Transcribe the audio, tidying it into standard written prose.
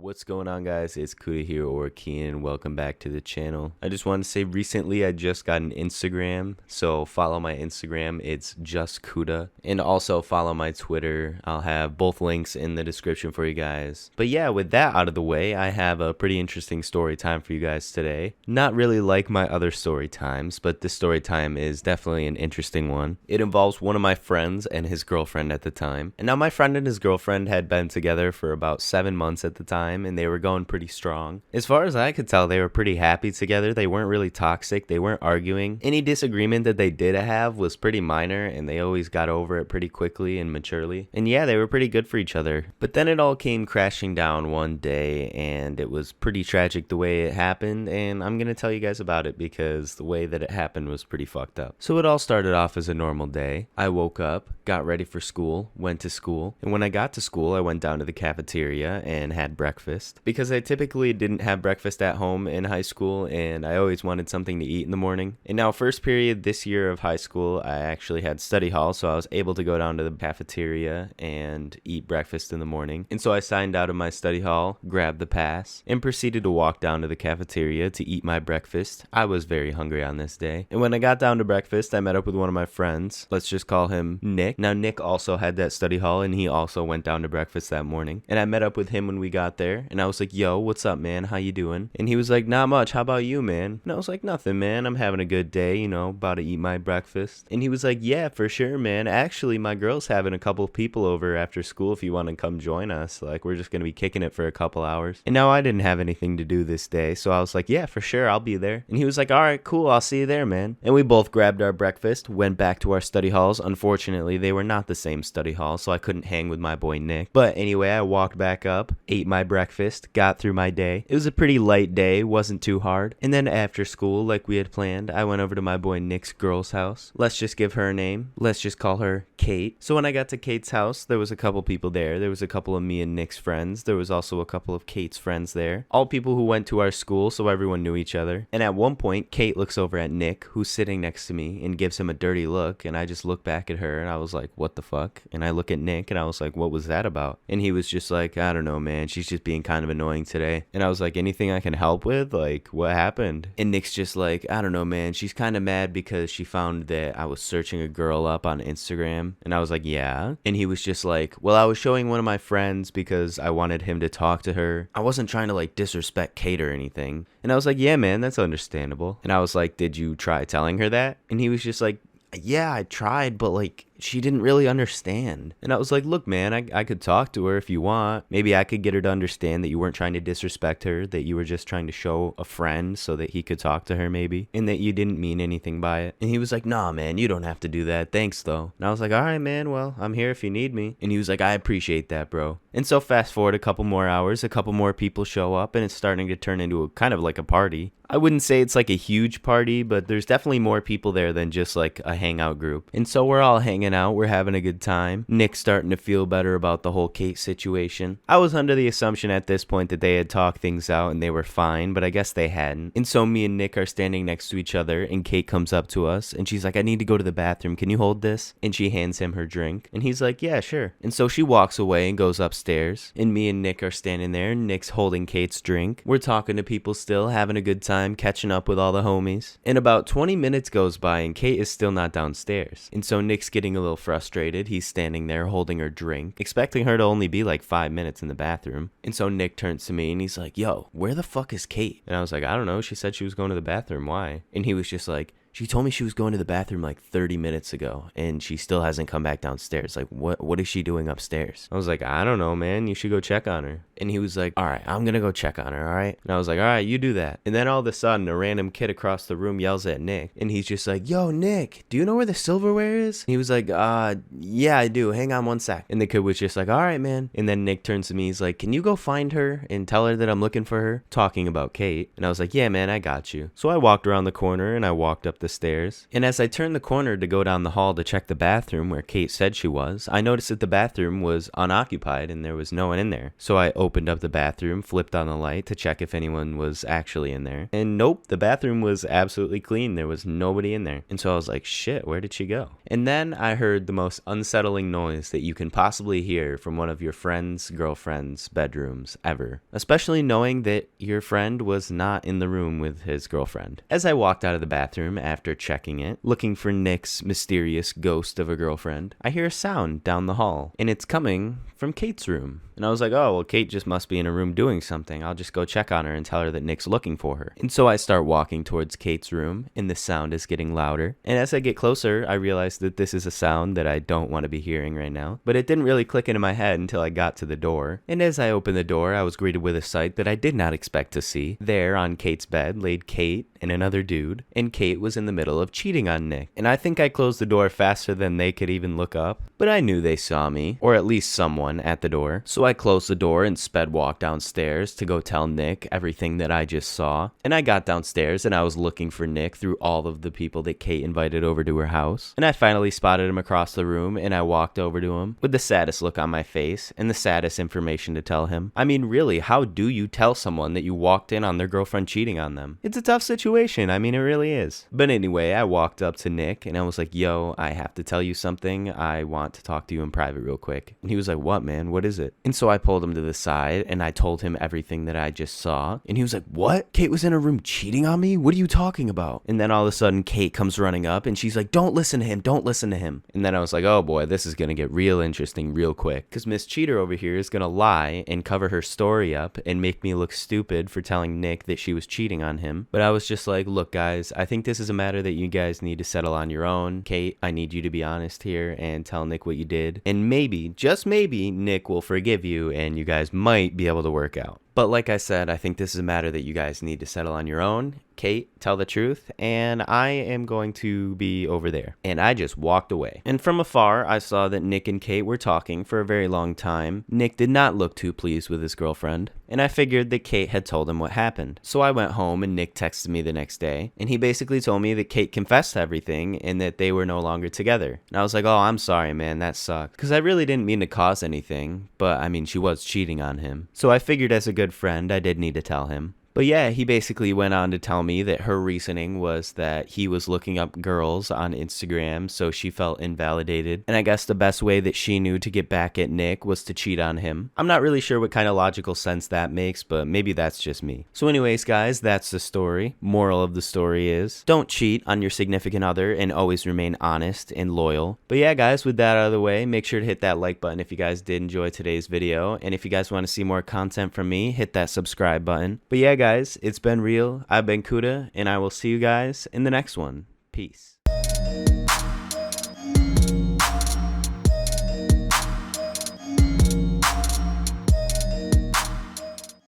What's going on, guys? It's Cuda here, or Kian. Welcome back to the channel. I just want to say recently I just got an Instagram, so follow my Instagram. It's just Cuda, and also follow my Twitter. I'll have both links in the description for you guys. But yeah, with that out of the way, I have a pretty interesting story time for you guys today. Not really like my other story times, but this story time is definitely an interesting one. It involves one of my friends and his girlfriend at the time. And now my friend and his girlfriend had been together for about 7 months at the time, and they were going pretty strong. As far as I could tell, they were pretty happy together. They weren't really toxic. They weren't arguing. Any disagreement that they did have was pretty minor, and they always got over it pretty quickly and maturely. And yeah, they were pretty good for each other. But then it all came crashing down one day, and it was pretty tragic the way it happened, and I'm gonna tell you guys about it because the way that it happened was pretty fucked up. So it all started off as a normal day. I woke up, got ready for school, went to school, and when I got to school, I went down to the cafeteria and had breakfast because I typically didn't have breakfast at home in high school, and I always wanted something to eat in the morning. And now first period this year of high school, I actually had study hall, so I was able to go down to the cafeteria and eat breakfast in the morning. And so I signed out of my study hall, grabbed the pass, and proceeded to walk down to the cafeteria to eat my breakfast. I was very hungry on this day. And when I got down to breakfast, I met up with one of my friends. Let's just call him Nick. Now Nick also had that study hall, and he also went down to breakfast that morning. And I met up with him when we got there, and I was like, yo, what's up, man? How you doing? And he was like, not much. How about you, man? And I was like, nothing, man. I'm having a good day, about to eat my breakfast. And he was like, yeah, for sure, man. Actually, my girl's having a couple of people over after school if you want to come join us. Like, we're just going to be kicking it for a couple hours. And now I didn't have anything to do this day, so I was like, yeah, for sure, I'll be there. And he was like, all right, cool, I'll see you there, man. And we both grabbed our breakfast, went back to our study halls. Unfortunately, they were not the same study hall, so I couldn't hang with my boy Nick. But anyway, I walked back up, ate my breakfast, got through my day. It was a pretty light day, wasn't too hard. And then after school, like we had planned, I went over to my boy Nick's girl's house. Let's just give her a name. Let's just call her Kate. So when I got to Kate's house, there was a couple people there. There was a couple of me and Nick's friends. There was also a couple of Kate's friends there. All people who went to our school, so everyone knew each other. And at one point, Kate looks over at Nick, who's sitting next to me, and gives him a dirty look. And I just look back at her, and I was like, what the fuck? And I look at Nick, and I was like, what was that about? And he was just like, I don't know, man. She's just being kind of annoying today. And I was like, anything I can help with? Like, what happened? And Nick's just like, I don't know, man. She's kind of mad because she found that I was searching a girl up on Instagram. And I was like, yeah. And he was just like, well, I was showing one of my friends because I wanted him to talk to her. I wasn't trying to like disrespect Kate or anything. And I was like, yeah, man, that's understandable. And I was like, did you try telling her that? And he was just like, yeah, I tried, but like, she didn't really understand. And I was like, look, man, I could talk to her if you want. Maybe I could get her to understand that you weren't trying to disrespect her, that you were just trying to show a friend so that he could talk to her maybe, and that you didn't mean anything by it. And he was like, nah, man, you don't have to do that. Thanks, though. And I was like, all right, man, well, I'm here if you need me. And he was like, I appreciate that, bro. And so fast forward a couple more hours, a couple more people show up, and it's starting to turn into a kind of like a party. I wouldn't say it's like a huge party, but there's definitely more people there than just like a hangout group. And so we're all hanging out, we're having a good time. Nick's starting to feel better about the whole Kate situation. I was under the assumption at this point that they had talked things out and they were fine, but I guess they hadn't. And so me and Nick are standing next to each other, and Kate comes up to us and she's like, I need to go to the bathroom. Can you hold this? And she hands him her drink. And he's like, yeah, sure. And so she walks away and goes upstairs. And me and Nick are standing there, and Nick's holding Kate's drink. We're talking to people still, having a good time, catching up with all the homies. And about 20 minutes goes by, and Kate is still not downstairs. And so Nick's getting a little frustrated. He's standing there holding her drink, expecting her to only be like 5 minutes in the bathroom. And so Nick turns to me and he's like, yo, where the fuck is Kate? And I was like, I don't know. She said she was going to the bathroom. Why? And he was just like, she told me she was going to the bathroom like 30 minutes ago, and she still hasn't come back downstairs. Like, what is she doing upstairs? I was like, I don't know, man. You should go check on her. And he was like, all right, I'm going to go check on her, all right? And I was like, all right, you do that. And then all of a sudden, a random kid across the room yells at Nick, and he's just like, yo, Nick, do you know where the silverware is? And he was like, yeah, I do. Hang on one sec. And the kid was just like, all right, man. And then Nick turns to me. He's like, can you go find her and tell her that I'm looking for her? Talking about Kate. And I was like, yeah, man, I got you. So I walked around the corner, and I walked up the the stairs. And as I turned the corner to go down the hall to check the bathroom where Kate said she was, I noticed that the bathroom was unoccupied and there was no one in there. So I opened up the bathroom, flipped on the light to check if anyone was actually in there. And nope, the bathroom was absolutely clean. There was nobody in there. And so I was like, shit, where did she go? And then I heard the most unsettling noise that you can possibly hear from one of your friend's girlfriend's bedrooms ever, especially knowing that your friend was not in the room with his girlfriend. As I walked out of the bathroom after checking it, looking for Nick's mysterious ghost of a girlfriend, I hear a sound down the hall, and it's coming from Kate's room. And I was like, oh, well, Kate just must be in a room doing something. I'll just go check on her and tell her that Nick's looking for her. And so I start walking towards Kate's room, and the sound is getting louder. And as I get closer, I realize that this is a sound that I don't want to be hearing right now. But it didn't really click into my head until I got to the door. And as I opened the door, I was greeted with a sight that I did not expect to see. There on Kate's bed laid Kate and another dude, and Kate was in the middle of cheating on Nick. And I think I closed the door faster than they could even look up, but I knew they saw me, or at least someone at the door. So I closed the door and sped walk downstairs to go tell Nick everything that I just saw. And I got downstairs and I was looking for Nick through all of the people that Kate invited over to her house. And I finally spotted him across the room, and I walked over to him with the saddest look on my face and the saddest information to tell him. I mean, really, how do you tell someone that you walked in on their girlfriend cheating on them? It's a tough situation. I mean, it really is. But anyway, I walked up to Nick and I was like, yo, I have to tell you something. I want to talk to you in private real quick. And he was like, what, man? What is it? And so I pulled him to the side and I told him everything that I just saw. And he was like, what? Kate was in a room cheating on me? What are you talking about? And then all of a sudden, Kate comes running up and she's like, don't listen to him. Don't listen to him. And then I was like, oh boy, this is going to get real interesting real quick. Because Miss Cheater over here is going to lie and cover her story up and make me look stupid for telling Nick that she was cheating on him. But I was just like, look, guys, I think this is a matter that you guys need to settle on your own. Kate, I need you to be honest here and tell Nick what you did. And maybe, just maybe, Nick will forgive you and you guys might be able to work out. But like I said, I think this is a matter that you guys need to settle on your own. Kate, tell the truth, and I am going to be over there. And I just walked away. And from afar, I saw that Nick and Kate were talking for a very long time. Nick did not look too pleased with his girlfriend, and I figured that Kate had told him what happened. So I went home, and Nick texted me the next day, and he basically told me that Kate confessed to everything and that they were no longer together. And I was like, oh, I'm sorry, man, that sucked. Because I really didn't mean to cause anything, but I mean, she was cheating on him. So I figured as a good friend, I did need to tell him. But yeah, he basically went on to tell me that her reasoning was that he was looking up girls on Instagram, so she felt invalidated. And I guess the best way that she knew to get back at Nick was to cheat on him. I'm not really sure what kind of logical sense that makes, but maybe that's just me. So anyways, guys, that's the story. Moral of the story is, don't cheat on your significant other and always remain honest and loyal. But yeah, guys, with that out of the way, make sure to hit that like button if you guys did enjoy today's video. And if you guys want to see more content from me, hit that subscribe button. But yeah, guys, it's been real. I've been Cuda, and I will see you guys in the next one. Peace.